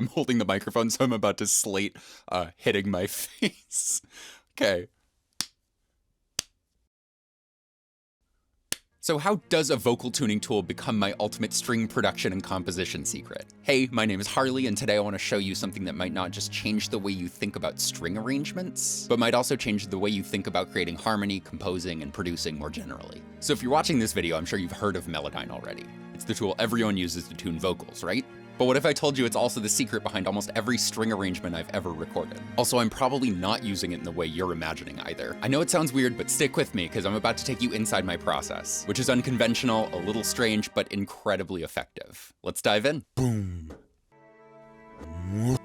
holding the microphone, so I'm about to slate hitting my face. Okay. So how does a vocal tuning tool become my ultimate string production and composition secret? Hey, my name is Harley, and today I want to show you something that might not just change the way you think about string arrangements, but might also change the way you think about creating harmony, composing, and producing more generally. So if you're watching this video, I'm sure you've heard of Melodyne already. It's the tool everyone uses to tune vocals, right? But what if I told you it's also the secret behind almost every string arrangement I've ever recorded? Also, I'm probably not using it in the way you're imagining either. I know it sounds weird, but stick with me because I'm about to take you inside my process, which is unconventional, a little strange, but incredibly effective. Let's dive in. Boom.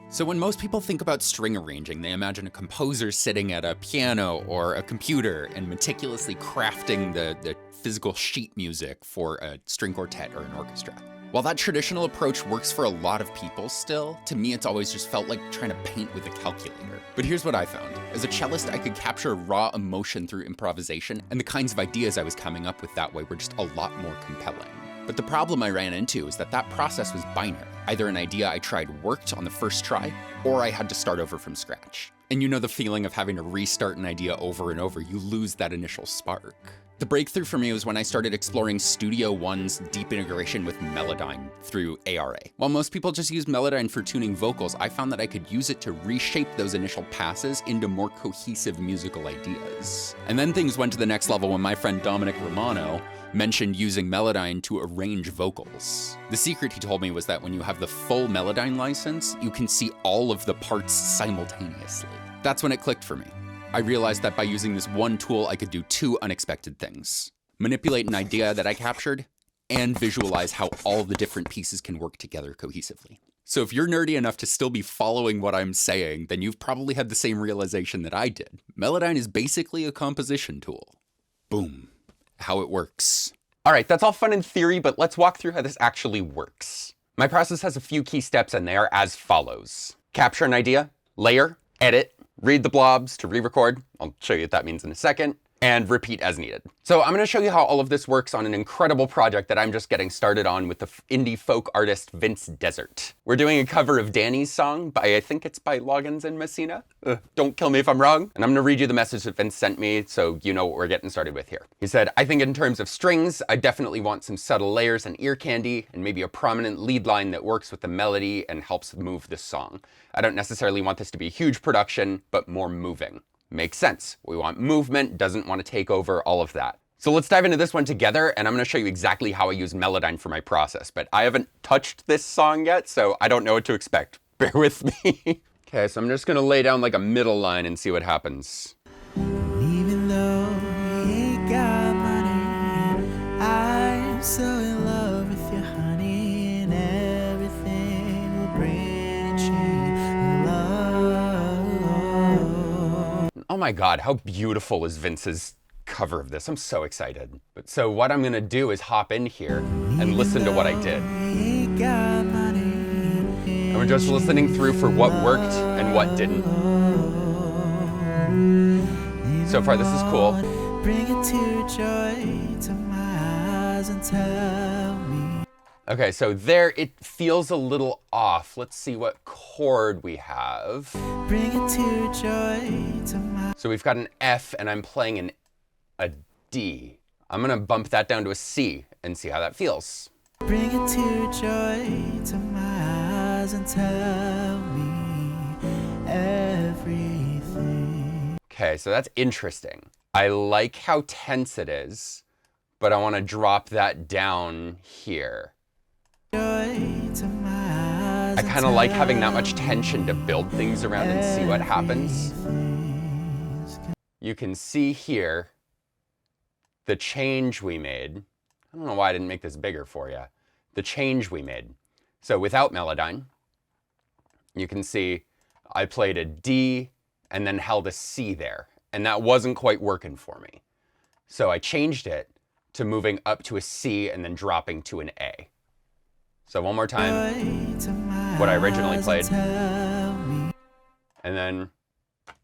So when most people think about string arranging, they imagine a composer sitting at a piano or a computer and meticulously crafting the physical sheet music for a string quartet or an orchestra. While that traditional approach works for a lot of people still, to me it's always just felt like trying to paint with a calculator. But here's what I found. As a cellist, I could capture raw emotion through improvisation, and the kinds of ideas I was coming up with that way were just a lot more compelling. But the problem I ran into is that process was binary. Either an idea I tried worked on the first try, or I had to start over from scratch. And you know the feeling of having to restart an idea over and over, you lose that initial spark. The breakthrough for me was when I started exploring Studio One's deep integration with Melodyne through ARA. While most people just use Melodyne for tuning vocals, I found that I could use it to reshape those initial passes into more cohesive musical ideas. And then things went to the next level when my friend Dominic Romano mentioned using Melodyne to arrange vocals. The secret, he told me, was that when you have the full Melodyne license, you can see all of the parts simultaneously. That's when it clicked for me. I realized that by using this one tool, I could do two unexpected things: manipulate an idea that I captured and visualize how all the different pieces can work together cohesively. So if you're nerdy enough to still be following what I'm saying, then you've probably had the same realization that I did. Melodyne is basically a composition tool. Boom. How it works. All right, that's all fun in theory, but let's walk through how this actually works. My process has a few key steps, and they are as follows. Capture an idea, layer, edit, read the blobs to re-record, I'll show you what that means in a second, and repeat as needed. So I'm gonna show you how all of this works on an incredible project that I'm just getting started on with the indie folk artist Vince Desert. We're doing a cover of Danny's song by, I think it's by Loggins and Messina. Don't kill me if I'm wrong. And I'm gonna read you the message that Vince sent me so you know what we're getting started with here. He said, I think in terms of strings, I definitely want some subtle layers and ear candy and maybe a prominent lead line that works with the melody and helps move the song. I don't necessarily want this to be a huge production, but more moving. Makes sense. We want movement, doesn't want to take over all of that. So let's dive into this one together, and I'm going to show you exactly how I use Melodyne for my process. But I haven't touched this song yet, so I don't know what to expect. Bear with me. Okay, so I'm just going to lay down like a middle line and see what happens. Even though we ain't got money, I'm so in love with you, honey, and everything will bring a chain of love. Oh my God, how beautiful is Vince's cover of this? I'm so excited. But so what I'm gonna do is hop in here and listen to what I did. And we're just listening through for what worked and what didn't. So far, this is cool. Bring it to joy to my eyes and tell me. Okay, so there it feels a little off. Let's see what chord we have. Bring it to joy to my. So we've got an F and I'm playing a D. I'm gonna bump that down to a C and see how that feels. Bring it to joy to my eyes and tell me everything. Okay, so that's interesting. I like how tense it is, but I wanna drop that down here. I kind of like having that much tension to build things around and see what happens. You can see here the change we made. I don't know why I didn't make this bigger for you. The change we made. So without Melodyne, you can see I played a D and then held a C there. And that wasn't quite working for me. So I changed it to moving up to a C and then dropping to an A. So one more time, what I originally played. And then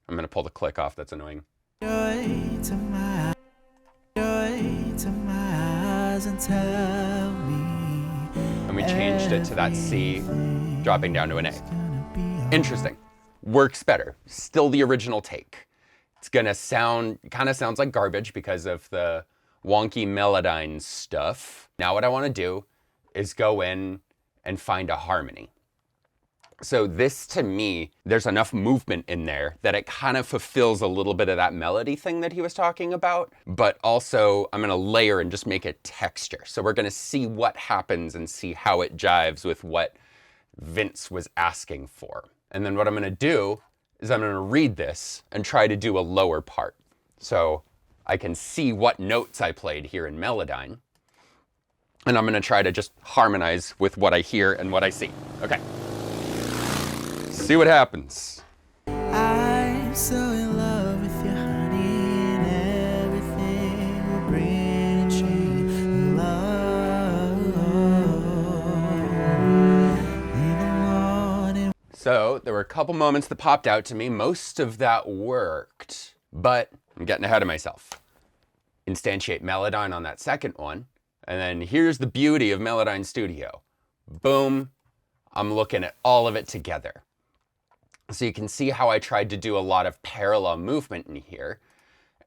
I'm gonna pull the click off, that's annoying. And we changed it to that C, dropping down to an A. Interesting. Works better. Still the original take. It's gonna kind of sounds like garbage because of the wonky Melodyne stuff. Now what I want to do is go in and find a harmony. So this, to me, there's enough movement in there that it kind of fulfills a little bit of that melody thing that he was talking about, but also I'm gonna layer and just make it texture. So we're gonna see what happens and see how it jives with what Vince was asking for. And then what I'm gonna do is I'm gonna read this and try to do a lower part. So I can see what notes I played here in Melodyne. And I'm gonna try to just harmonize with what I hear and what I see. Okay. See what happens. I'm so in love with you, honey, and everything will bring you love in the morning. So there were a couple moments that popped out to me. Most of that worked, but I'm getting ahead of myself. Instantiate Melodyne on that second one. And then here's the beauty of Melodyne Studio. Boom, I'm looking at all of it together. So you can see how I tried to do a lot of parallel movement in here.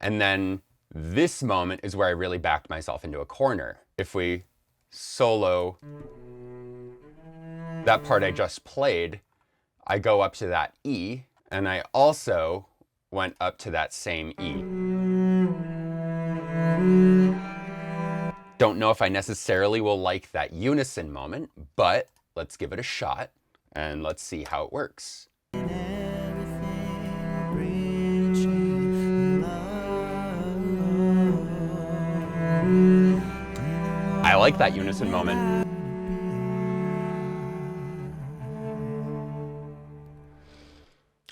And then this moment is where I really backed myself into a corner. If we solo that part I just played, I go up to that E, and I also went up to that same E. Don't know if I necessarily will like that unison moment, but let's give it a shot and let's see how it works. I like that unison moment.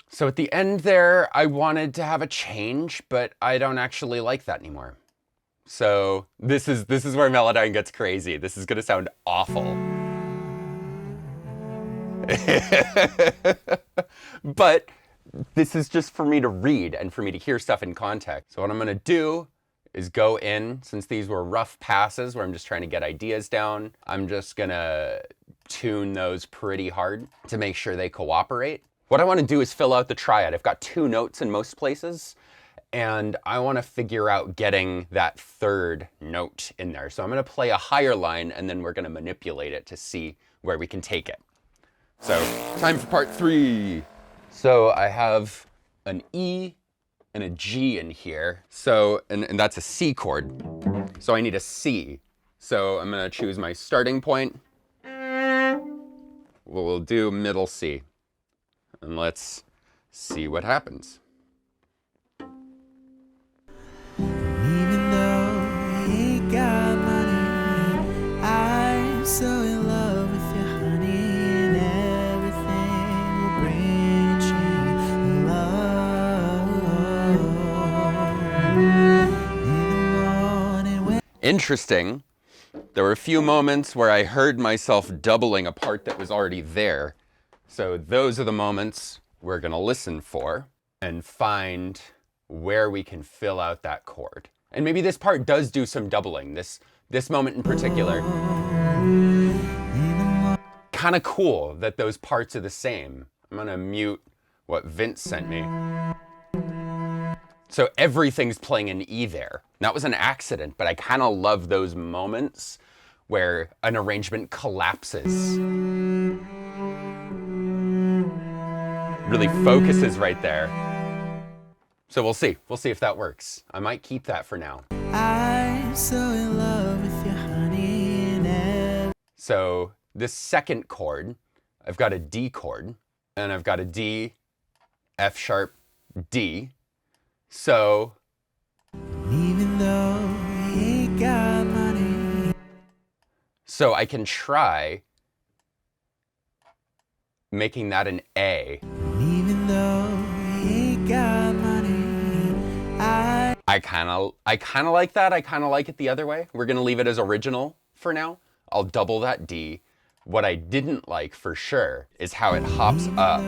So at the end there, I wanted to have a change, but I don't actually like that anymore. So this is where Melodyne gets crazy. This is gonna sound awful. But this is just for me to read and for me to hear stuff in context. So what I'm gonna do is go in, since these were rough passes where I'm just trying to get ideas down, I'm just gonna tune those pretty hard to make sure they cooperate. What I wanna do is fill out the triad. I've got 2 notes in most places, and I wanna figure out getting that third note in there. So I'm gonna play a higher line, and then we're gonna manipulate it to see where we can take it. So, time for part 3. So I have an E and a G in here. So, and that's a C chord. So I need a C. So I'm gonna choose my starting point. We'll do middle C. And let's see what happens. Even though we ain't got money, I'm so in love with you, honey, and everything will bring you love in the morning when Interesting. There were a few moments where I heard myself doubling a part that was already there. So those are the moments we're gonna listen for and find where we can fill out that chord. And maybe this part does do some doubling. This moment in particular. Kind of cool that those parts are the same. I'm gonna mute what Vince sent me. So everything's playing an E there. That was an accident, but I kind of love those moments where an arrangement collapses. Really focuses right there. So we'll see if that works. I might keep that for now. I'm so in love with you, honey, and So this second chord, I've got a D chord, and I've got a D, F sharp, D. So even though we ain't got money, so I can try making that an A. even though we ain't got money, I kind of like that. I kind of like it the other way. We're gonna leave it as original for now. I'll double that D. What I didn't like for sure is how it hops up.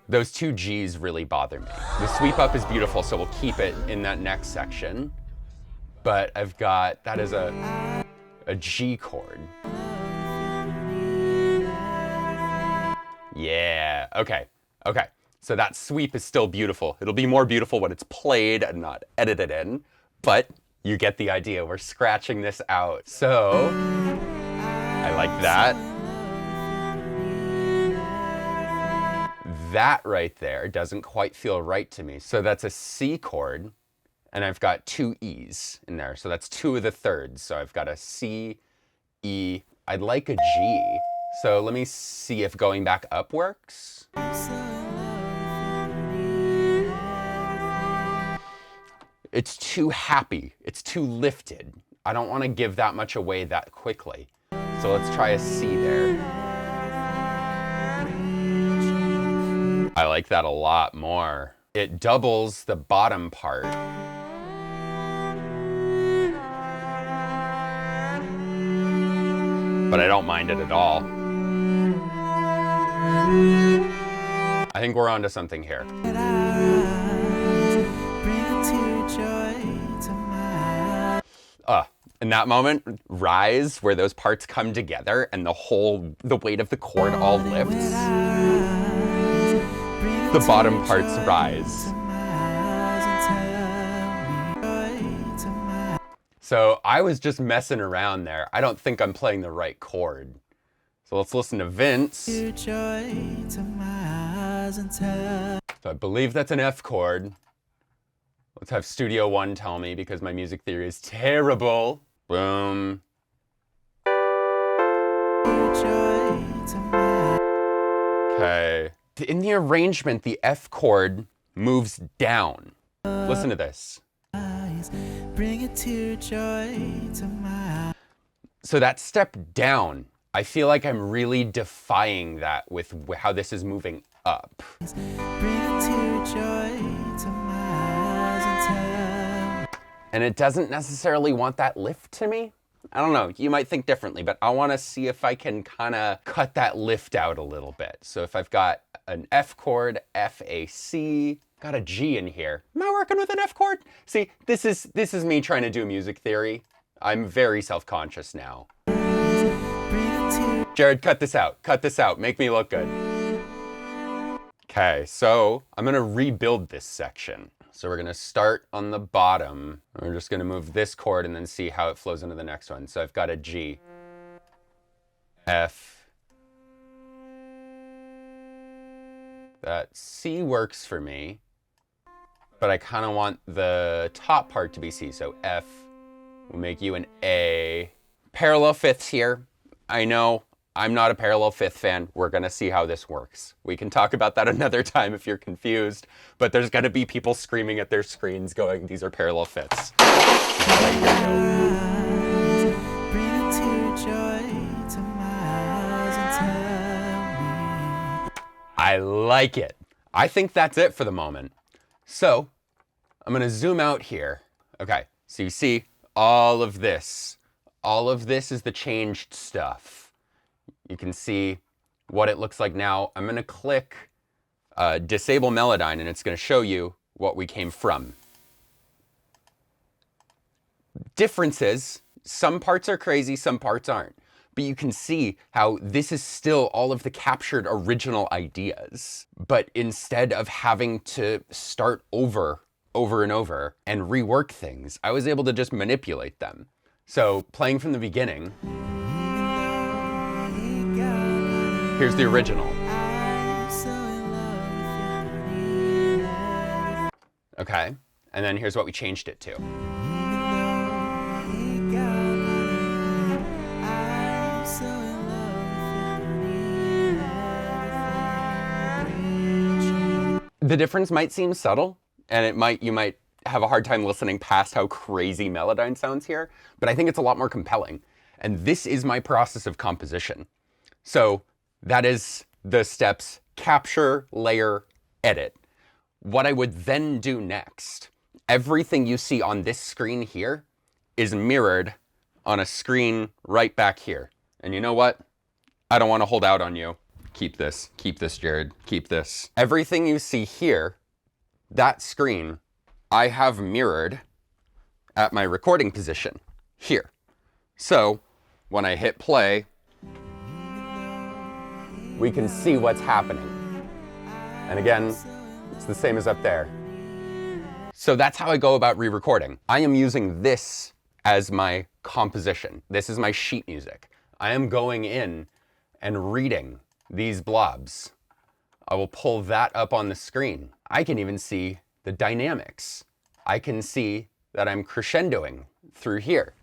Those 2 G's really bother me. The sweep up is beautiful, so we'll keep it in that next section. But I've got, that is a G chord. okay, okay. So that sweep is still beautiful. It'll be more beautiful when it's played and not edited in, but you get the idea. We're scratching this out. So, I like that. That right there doesn't quite feel right to me. So that's a C chord, and I've got 2 E's in there. So that's 2 of the thirds. So I've got a C, E. I'd like a G. So let me see if going back up works. It's too happy. It's too lifted. I don't want to give that much away that quickly. So let's try a C there. I like that a lot more. It doubles the bottom part. But I don't mind it at all. I think we're onto something here. In that moment, rise, where those parts come together and the weight of the chord all lifts. The bottom parts rise. So I was just messing around there. I don't think I'm playing the right chord. So let's listen to Vince. So I believe that's an F chord. Let's have Studio One tell me, because my music theory is terrible. Boom. Okay. In the arrangement, the F chord moves down. Listen to this. So that step down, I feel like I'm really defying that with how this is moving up. And it doesn't necessarily want that lift to me. I don't know, you might think differently, but I want to see if I can kind of cut that lift out a little bit. So if I've got an F chord, F, A, C, got a G in here. Am I working with an F chord? See, this is me trying to do music theory. I'm very self-conscious now. Jared, cut this out. Cut this out. Make me look good. Okay, so I'm gonna rebuild this section. So we're gonna start on the bottom. We're just gonna move this chord and then see how it flows into the next one. So I've got a G, F. That C works for me, but I kind of want the top part to be C. So F will make you an A. Parallel fifths here. I know I'm not a parallel fifth fan. We're gonna see how this works. We can talk about that another time if you're confused, but there's gonna be people screaming at their screens going, these are parallel fifths. I like it. I think that's it for the moment. So I'm gonna zoom out here. Okay, so you see all of this. All of this is the changed stuff. You can see what it looks like now. I'm gonna click disable Melodyne and it's gonna show you what we came from. Differences, some parts are crazy, some parts aren't. But you can see how this is still all of the captured original ideas. But instead of having to start over and over and rework things, I was able to just manipulate them. So playing from the beginning, here's the original. Okay, and then here's what we changed it to. The difference might seem subtle, and you might have a hard time listening past how crazy Melodyne sounds here, but I think it's a lot more compelling. And this is my process of composition. So that is the steps: capture, layer, edit. What I would then do next, everything you see on this screen here is mirrored on a screen right back here. And you know what? I don't want to hold out on you. Keep this, Jared, keep this. Everything you see here, that screen, I have mirrored at my recording position here. So when I hit play, we can see what's happening. And again, it's the same as up there. So that's how I go about re-recording. I am using this as my composition. This is my sheet music. I am going in and reading these blobs. I will pull that up on the screen. I can even see the dynamics. I can see that I'm crescendoing through here,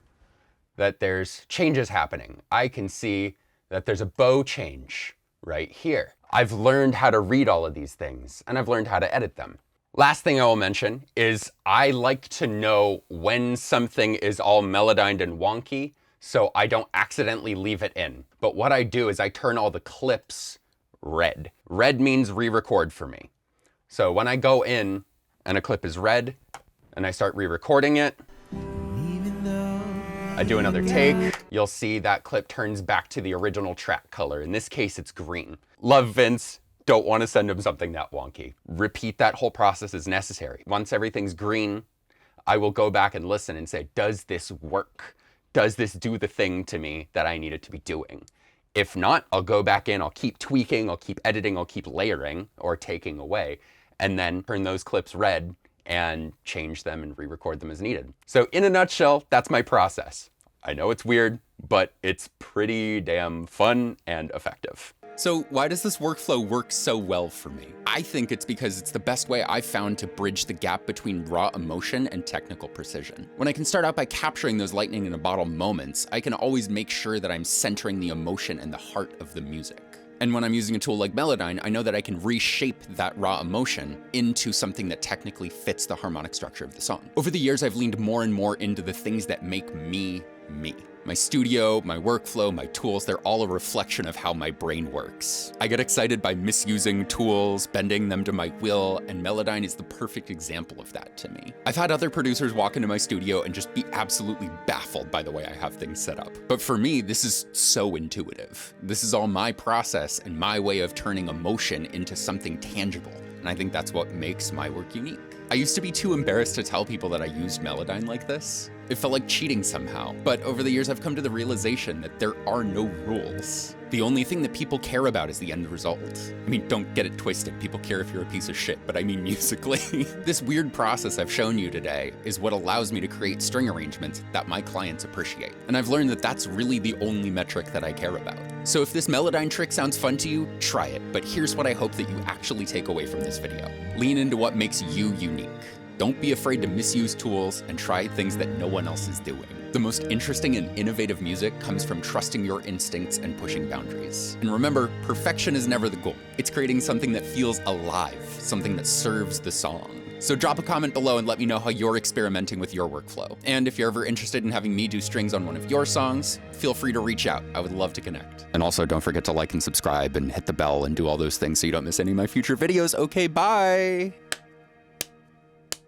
that there's changes happening. I can see that there's a bow change right here. I've learned how to read all of these things, and I've learned how to edit them. Last thing I will mention is I like to know when something is all melodined and wonky, so I don't accidentally leave it in. But what I do is I turn all the clips red. Red means re-record for me. So when I go in and a clip is red and I start re-recording it, I do another take, you'll see that clip turns back to the original track color. In this case, it's green. Love Vince. Don't want to send him something that wonky. Repeat that whole process as necessary. Once everything's green, I will go back and listen and say, does this work? Does this do the thing to me that I need it to be doing? If not, I'll go back in, I'll keep tweaking, I'll keep editing, I'll keep layering or taking away, and then turn those clips red and change them and re-record them as needed. So in a nutshell, that's my process. I know it's weird, but it's pretty damn fun and effective. So why does this workflow work so well for me? I think it's because it's the best way I've found to bridge the gap between raw emotion and technical precision. When I can start out by capturing those lightning in a bottle moments, I can always make sure that I'm centering the emotion and the heart of the music. And when I'm using a tool like Melodyne, I know that I can reshape that raw emotion into something that technically fits the harmonic structure of the song. Over the years, I've leaned more and more into the things that make me, me. My studio, my workflow, my tools, they're all a reflection of how my brain works. I get excited by misusing tools, bending them to my will, and Melodyne is the perfect example of that to me. I've had other producers walk into my studio and just be absolutely baffled by the way I have things set up. But for me, this is so intuitive. This is all my process and my way of turning emotion into something tangible. And I think that's what makes my work unique. I used to be too embarrassed to tell people that I used Melodyne like this. It felt like cheating somehow. But over the years, I've come to the realization that there are no rules. The only thing that people care about is the end result. I mean, don't get it twisted. People care if you're a piece of shit, but I mean musically. This weird process I've shown you today is what allows me to create string arrangements that my clients appreciate. And I've learned that that's really the only metric that I care about. So if this Melodyne trick sounds fun to you, try it. But here's what I hope that you actually take away from this video. Lean into what makes you unique. Don't be afraid to misuse tools and try things that no one else is doing. The most interesting and innovative music comes from trusting your instincts and pushing boundaries. And remember, perfection is never the goal. It's creating something that feels alive, something that serves the song. So drop a comment below and let me know how you're experimenting with your workflow. And if you're ever interested in having me do strings on one of your songs, feel free to reach out. I would love to connect. And also don't forget to like and subscribe and hit the bell and do all those things so you don't miss any of my future videos. Okay, bye!